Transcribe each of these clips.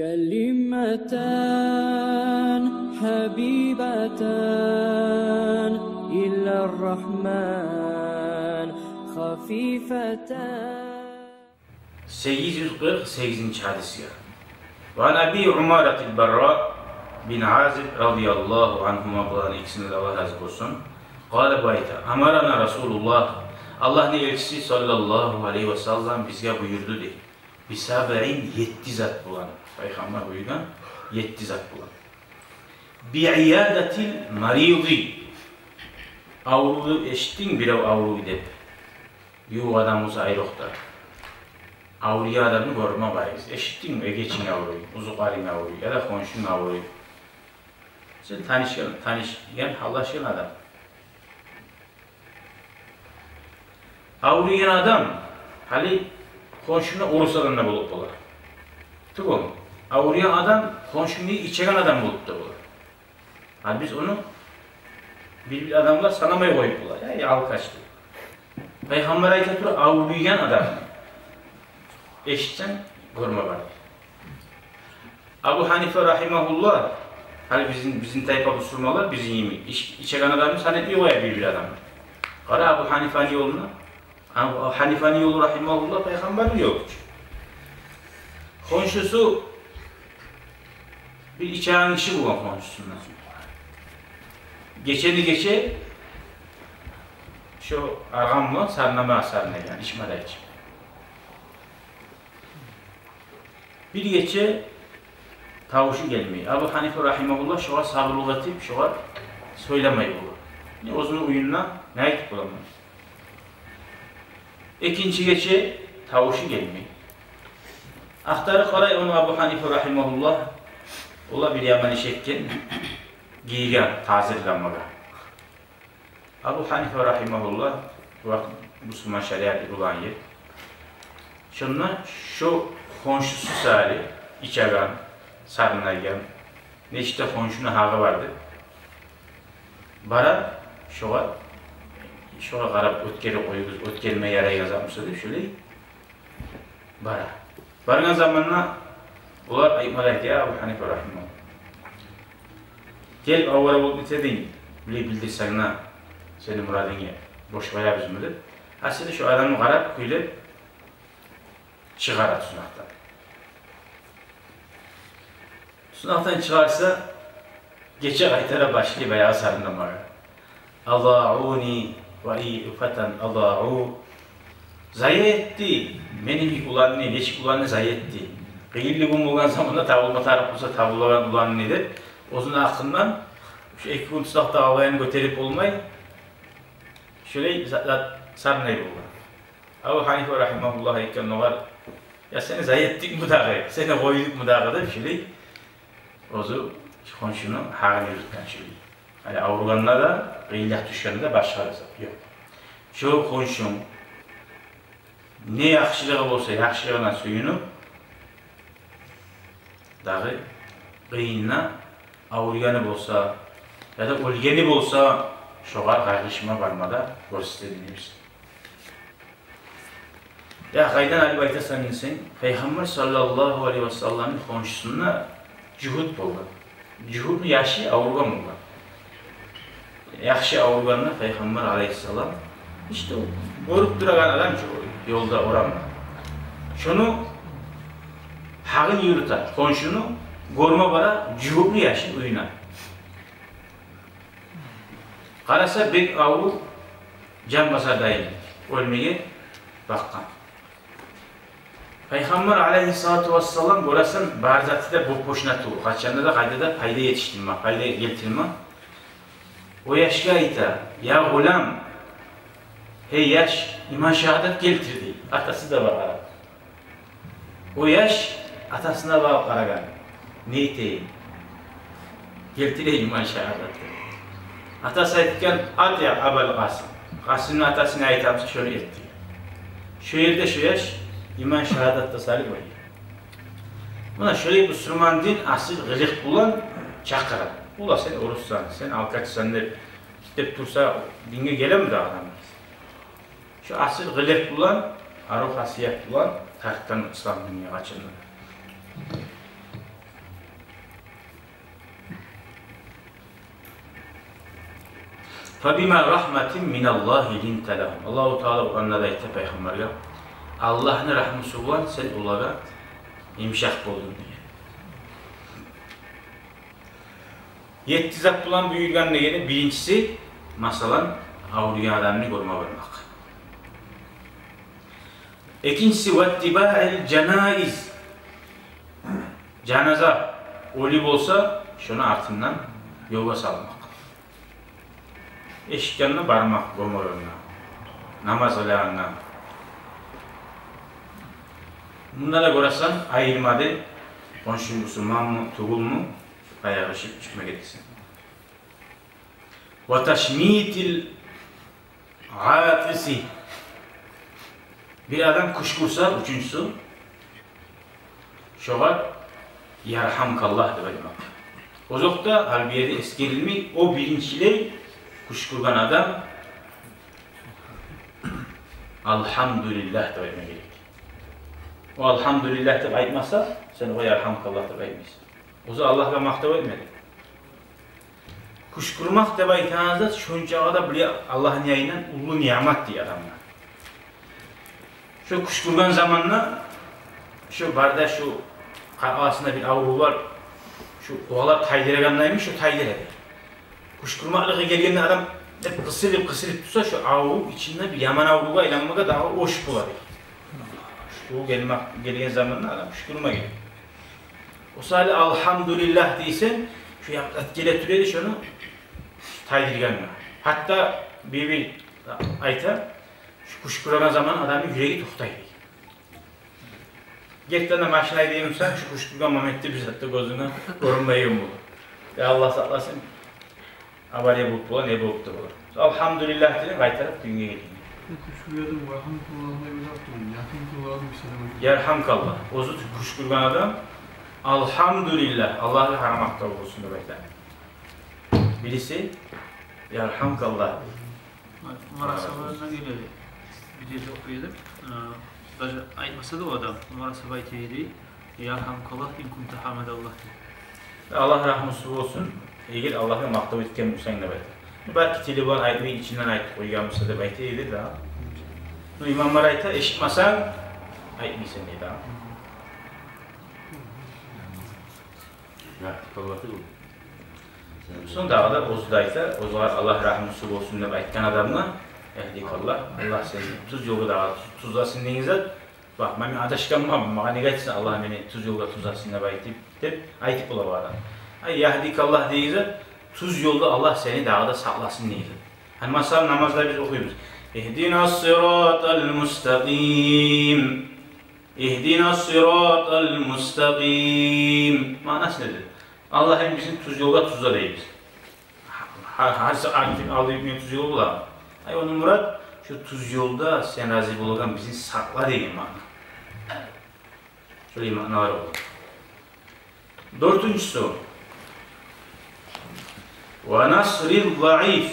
كلمتان حبيبتان إلى الرحمن خفيفتان. 848. hadis ya. Ve Abi Umare'til Berra bin Azib radıyallahu anhuma, bulan ikisine de Allah razı olsun. Kâle bayta amarana Resulullah, Allah'ın elçisi sallallahu aleyhi ve sellem bizge buyurdu de. Bisabe'in 7 zat bulan. Peygamber buyurgan 7 zat bulan. Bi'iyadetil maridi. Avruyu eşittin bir avruyu dep. Yuh adamız ayrıqta. Avruya adamını görme bayız. Eşittin mi? Geçin avruyu, uzuqarın avruyu ya da konşun avruyu. Sen tanışken, halaşkan adam. Avruyan adam, hali konşunu orus adamına bulup olar. Tık avruyan adam, konşunu içeren adam bulup da olar. Hali biz onu bir adamla sanamaya koyup olar. Ya al kaçtı. Peygamber ayetleri avruyan adam. Eşitten görme var. Abu Hanife rahimahullah, hani bizim tayfa bu surmalar bizim yemi. İçeren adamımız hani yok ya bir adam. Kara Abu Hanife'nin yoluna. Abu Hanife'nin yolu rahimahullah peygamber yok. Konşusu bir içeren kişi bulan konşusundan. Geçe şu argamla sarnama asarına yani işmada için. Bir geçe tavuşu gelmiyor. Abu Hanife rahimahullah şoğa sabırlık etip şoğa söylemeyi olur. Yani o zaman oyununa ne gidip bulamıyor. İkinci geçe tavuşu gelmiyor. Ahtarı karay onu Abu Hanife rahimahullah ola bir yamani şekken giygen tazirlanmaga. Abu Hanife rahimahullah Müslüman şeriatı bulan yer. Şunlar şu konşusu sari, içegan, sarınaygan, neçte konşuna hağı vardı. Bara, şoğa qarab ötkeri koyuyoruz, ötkerime yara yazamısı deyip şöyle bara. Bargan zamanla ular ayıpmalar ya Abu Hanife rahimahullah. Gel avara olup bitirdin, bile bildirsene senin muradını boş bayağı bizimdir. Aslında şu adamı qarab küylep çıkarat sunaktan. Sunaktan çıkarsa geçe kaytara başlayıp ayağı sarındamağa. Allah'uni ve iyufatan Allah'u zayi etti. Benim ulanını, neçik ulanını zayi etti. Kıyıllıgım olan zamanda tavulma tarif olsa tavullanan ulanı nedir? Ozun hakkından şu iki gün sunakta ağlayanı göterip olmayı şöyle sarınayı bulur. Abu Hanife rahimahullah iken var. Ya seni zayi ettik müdağı, seni koyduk müdağı da bir şey. Ozu konşunun hağını yürütken şey. Yani avruganlar da gıyılyak düşkende de başarısı yok. Şu konşun ne yakışılığı olsa yakışılığına suyunu dağı gıyılına avruganı olsa ya da ölgeni olsa şoğar kaygışma varmada gösterdiğimiz. Ya kaydan Ali Bayta sanırsın, Peygamber sallallahu aleyhi ve sellem'in konşusuna cühud buldu. Cühud'un yaşı avrugan buldu. Yaşı avruganına Peygamber aleyhisselam işte o. Görüp duragan adam yolda oranla. Şunu hağın yürüter, konşunu görme bara cühud'un yaşı uyuna. Karasa bir avru can basar dayın, ölmeye bakkan. Peygamber aleyhissalatu vesselam burasın barzatı da bu poşuna tuğu. Kaçanda da kayda da payda yetiştirme, payda getirme. O yaşka ita, ya gulam, hey yaş, iman şehadet getirdi. Atası da var Arap. O yaş, atasına var Karagan. Ne iteyi? Getirdi iman şehadet. Atası etken, at ya Abel Kasım. Kasım'ın atasına ait yapsa şöyle etti. Şu yerde şu yaş, iman şehadet tasarı var. Buna şöyle Müslüman din asıl gılık bulan çakıra. Ula sen oruçsan, sen alkaçsan de kitap tursa dinge gelen mi de adam? Şu asıl gılık bulan, aruf hasiyet bulan tarihten İslam dünya açılır. فَبِمَا رَحْمَةٍ مِنَ اللّٰهِ لِنْتَ لَهُمْ. Allah-u Teala Kur'an'da da ayette Peygamber'e Allah'ın rahmeti olan sen onlara imşak buldun diye. 7 zat bulan buyurgan degeni birincisi masalan avliya adamını görme vermek. İkincisi vettiba'il cenaiz. Cenaza ölü olsa şunu артından yola salmak. Eşiklerine barmak görmelerine. Namaz kılağına. Bunlara görürsen ayırmadı. Konşu Müslüman mı, tuğul mu? Ayağı çıkma gereksin. Ve teşmitil atisi. Bir adam kuşkursa, üçüncüsü şoğa yarhamkallah de demek. Ozokta halbiyede eskerilmi o birinciyle kuşkurgan adam Alhamdülillah de demek gerek. O Alhamdülillah de aytmasa sen o yarhamkallah de aytmayısın. O zaman Allah'a maktaba etmedi. Kuşkurmak da aytanızda şunca da bile Allah'ın yayından ulu nimet diye adamlar. Şu kuşkurgan zamanla şu barda şu aslında bir avru var. Şu oğalar taydiraganlaymış şu taydiradı. Kuşkurmaklığa geldiğinde adam hep kısırıp tutsa şu avru içinde bir yaman avruğa ilanmaya daha hoş buladı. Şu gelgen zamanla adam kuşkurma geliyor. O sahile Alhamdülillah değilsen şu yaptat gele türedi şunu taydiraganla. Hatta bir ayta şu kuşkuragan zaman adamın yüreği toktaydı. Gerçekten de maşinayı diyemezsen şu kuşkurgan Mehmet'te bir zatta gözüne görünmeyi umulur. Ve Allah saklasın. Abariye bulup bulan, ne bulup da bulur. Alhamdülillah dedim, kaytarıp dünya gelin. Kuşkuruyordum, rahmetullah'ına bir yaptım. Yakıntullah'ın bir selam. Yerhamkallah. Ozu kuşkurgan adam. Alhamdülillah. Allah'ı haramakta olsun demekler. Birisi Yerhamkallah. Marasalarına göre bir yerde okuyordum. Aytmasa da o adam. Marasaba aytıydı. Yerhamkallah in kunta hamedallah. Allah rahmetli olsun. Eğer Allah'a maktab etken müsaade eder. Belki telefon aytmayı içinden aytıp koyganmışsa da aytıydı da. Bu imamlar ayta eşitmasan aytmaysan diye daha. Son dağda Ozdaysa, Ozlar Allah rahmetli olsun diye aytkan adamla ehdikallah. Allah seni tuz yolu dağı tuzlasın deyinizde bak ben adaşkanmam, bana ne geçsin Allah beni tuz yolda tuzlasın diye aytıp ola bu adam. Ay yahdikallah deyince tuz yolda Allah seni dağda saklasın deyince. Hani mesela namazda biz okuyoruz. İhdinas sıratal mustaqim. İhdinas sıratal mustaqim. Manası nedir? Allah hem bizim tuz yolda tuzla değiliz. Her aktif alayım tuz yolu bulalım. Ay onun murat şu tuz yolda sen razı bulurken bizi sakla değil mana. Şöyle manalar olur. Dördüncüsü. Ve nasril zayıf.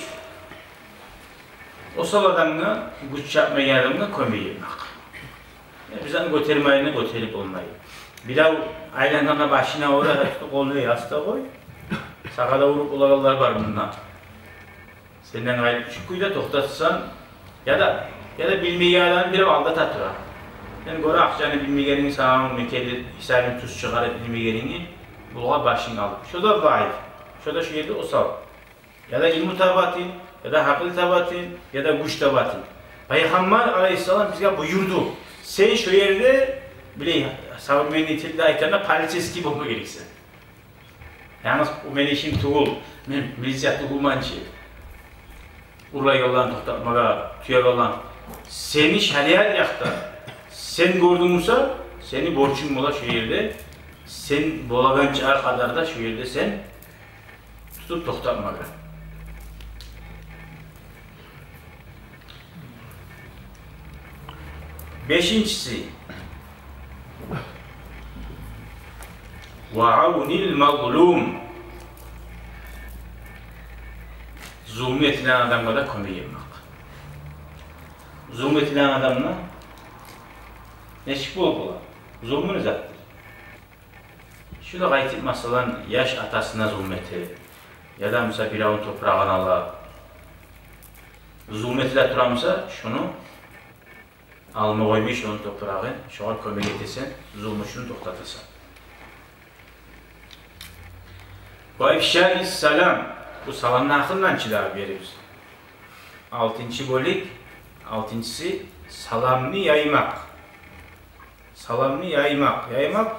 O saladanla güç yapmaya adamla kömeği bizden götürmeyene götürüp olmayı. Bilav aylanlarına başına uğra, kolunu yastığa koy. Sakada vurup olanlar var bundan. Senden ayrı küçük kuyuda toktatsan ya da bilmeyi adam biri aldatır. Yani göre akşamı bilmeyenin sağın mekeli hisabını tuz çıkarıp bilmeyenin buluğa başını alıp. Şu da zayıf. Şu da şu yerde o sal. Ya da ilmu tabatin, ya da haklı tabatin, ya da güç tabatin. Peygamber Aleyhisselam bize buyurdu. Sen şu yerde bile savunmanın itilde ayaklarında paliçesi gibi olma gerekse. Yalnız o beni işim tuğul, miliziyat tuğulmançı. Urla yoldan toktatmaga, tüye yoldan. Seni şeriat yakta, sen gördüğünüzse seni borçun ola şu yerde. Sen bolagan çağır kadar da şu yerde sen tutup toktatmaga. Beşincisi وَعَوْنِ الْمَظْلُومِ Zulmü edilen adamla da kömeği yapmak. Zulmü edilen adamla neşik bulup ola. Zulmünü zattır. Şu da gayet masalan yaş atasına zulmeti ya da mesela bir avun toprağını ala zulmetler turamsa şunu alma koymuş onun toprağı, şoğal kömür getirsen, zulmüşünü toktatırsın. Ve ifşâ-i salam, bu salamın akıllan çiğdar veririz. 6. bölük, 6.'sı salamını yaymak. Salamını yaymak. Yaymak,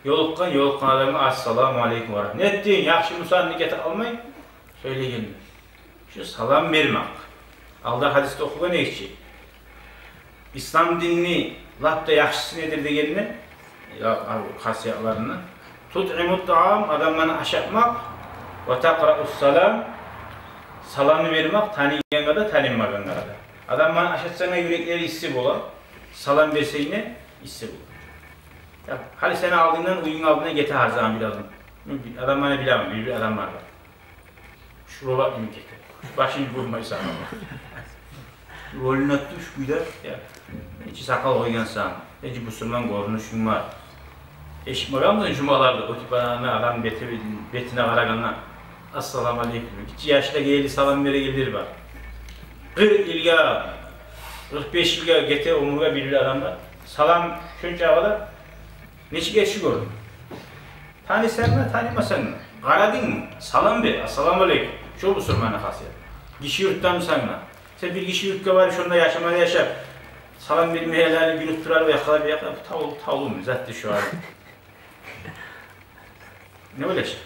yolukkan adamı assalamu aleyküm ve ne ettin, yaxşı musanını getir almayın, söyleyin. Şu salam vermek. Allah hadiste okugan ekçi. İslam dinini lap da yaxşısı nedir degenini, hasiyatlarını. Tut'imut ta'am, adamlarını aşatmak ve taqra'us salam, salamını vermek, tanıyan kadar, tanınmayan kadar. Adamlarını aşatsana yürekleri hissi bola, salam verseyine hissi bola. Hadi seni aldığından uyun aldığından getir her zaman bir adam. Adamlarını bilemem, bir adamlar var. Şu rola getir. Başını vurmayı sana. Rolünü atmış güder. Hiç sakal koygansan, hiç Müslüman görünüşün var. Eşit bakamızın cumalarda, o tip adam betine karaganlar. Assalamu aleyküm. Hiç yaşta geldi salam vere gelir var. 40 ilga, 45 ilga getir omurga bir adamlar. Salam şunca kadar. Neçi geçi gördün? Tanısan mı, tanımasan mı? Karadın mı? Salam ver. Assalamu aleyküm. Şu Müslüman'a hasiyet. Kişi yurttan mı sanma? Sen bir kişi yurtta var, şunda yaşamada yaşar. Salam vermeye helali bir turar ve yakalar bir yakalar. Tavlum zaten şu an. Ne öyle şey?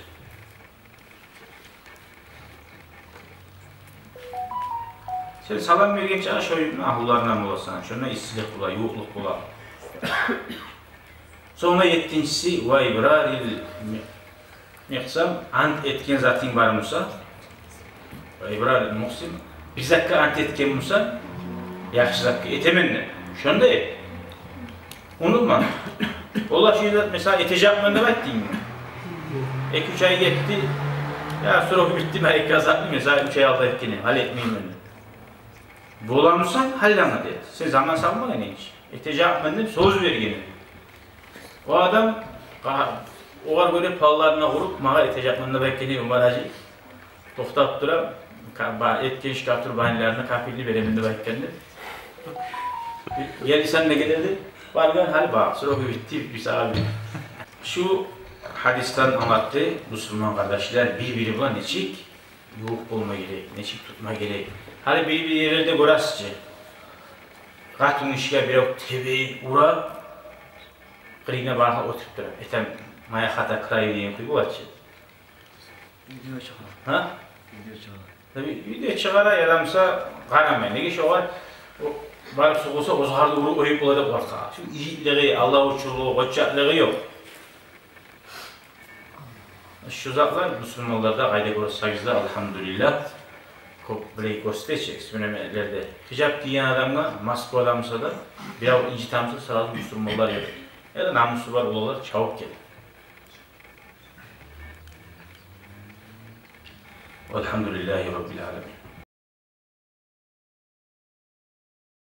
Sen salam vergen çağa şöyle ahullarından bulasın. Şuna işsizlik bula, yoğukluk bula. Sonra 7.'si ve ibraril miqsam ant etken zatin var mısa? Ve ibraril muqsim bir zakka ant etken mısa? Yaxşı zakka etemenne. Şunda et. Unutma. Ola şeyler mesela etecekmen de ettin mi? 2-3 ay gitti. Ya sonra bitti belki kazandı mesela 3 ay aldı etkini. Halletmeyeyim ben de. Bulamırsan hallama de. Sen zaman salma ne hiç. Etecekmen de söz vergeni. O adam o var böyle pallarına vurup mağa etecekmen de bekleniyor umaracı. Toxtab duram. Etken şikatır bahanlarına kapilli vereminde beklendi. Gelirsen ne gelirdi? Vargan hal bak. Sonra bitti bir sahibi. Şu hadisten anlattı Müslüman kardeşler birbiri buna neçik yok olma gerek, neçik tutma gerek. Hani bir yerlerde görasıcı. Katın işe bir tebeyi ura kırığına bana oturup duram. Etem maya hata kırayı diyen kuyu bu açı. Video çıkar. Ha? Video çıkar. Tabii video çıkara yaramsa kanamayın. Ne geçiyor var? Barıp soğusa o zaharda uru oyup olacak varsa. Çünkü iyiliği, Allah uçurluğu, koçaklığı yok. Şu zatlar Müslümanlarda gayda görsakizde elhamdülillah çok böyle gösterici eksperimentlerde hicap giyen adamla maske adamsa da biraz incitamsız sağlıklı Müslümanlar yapıyor. Ya da namuslu var olalar çabuk gelir. Elhamdülillahi Rabbil Alemin.